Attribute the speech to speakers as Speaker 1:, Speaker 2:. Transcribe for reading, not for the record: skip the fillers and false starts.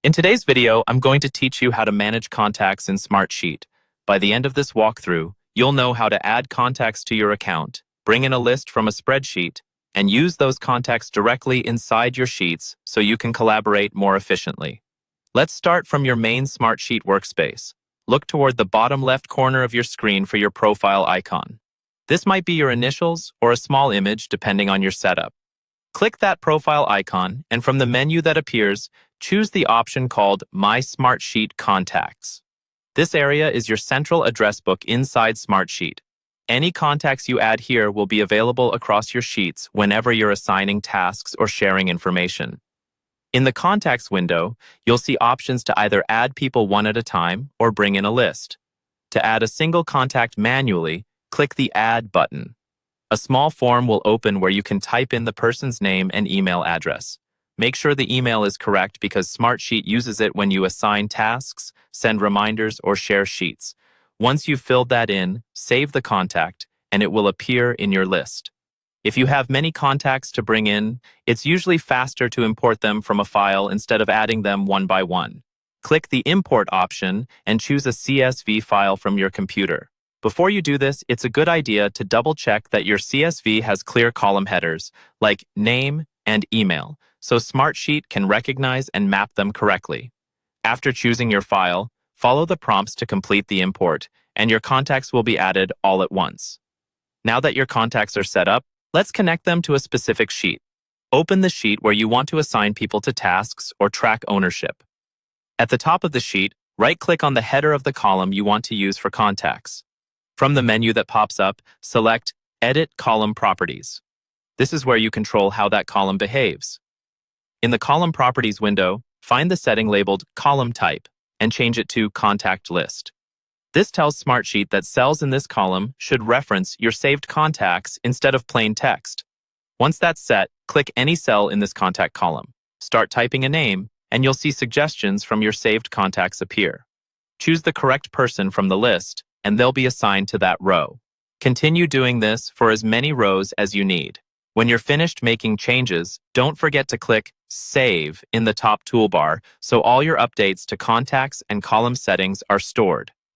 Speaker 1: In today's video, I'm going to teach you how to manage contacts in Smartsheet. By the end of this walkthrough, you'll know how to add contacts to your account, bring in a list from a spreadsheet, and use those contacts directly inside your sheets so you can collaborate more efficiently. Let's start from your main Smartsheet workspace. Look toward the bottom left corner of your screen for your profile icon. This might be your initials or a small image depending on your setup. Click that profile icon, and from the menu that appears, choose the option called My Smartsheet Contacts. This area is your central address book inside Smartsheet. Any contacts you add here will be available across your sheets whenever you're assigning tasks or sharing information. In the Contacts window, you'll see options to either add people one at a time or bring in a list. To add a single contact manually, click the Add button. A small form will open where you can type in the person's name and email address. Make sure the email is correct because Smartsheet uses it when you assign tasks, send reminders, or share sheets. Once you've filled that in, save the contact, and it will appear in your list. If you have many contacts to bring in, it's usually faster to import them from a file instead of adding them one by one. Click the Import option and choose a CSV file from your computer. Before you do this, it's a good idea to double-check that your CSV has clear column headers, like name and email, so Smartsheet can recognize and map them correctly. After choosing your file, follow the prompts to complete the import, and your contacts will be added all at once. Now that your contacts are set up, let's connect them to a specific sheet. Open the sheet where you want to assign people to tasks or track ownership. At the top of the sheet, right-click on the header of the column you want to use for contacts. From the menu that pops up, select Edit Column Properties. This is where you control how that column behaves. In the Column Properties window, find the setting labeled Column Type and change it to Contact List. This tells Smartsheet that cells in this column should reference your saved contacts instead of plain text. Once that's set, click any cell in this contact column. Start typing a name, and you'll see suggestions from your saved contacts appear. Choose the correct person from the list, and they'll be assigned to that row. Continue doing this for as many rows as you need. When you're finished making changes, don't forget to click Save in the top toolbar so all your updates to contacts and column settings are stored.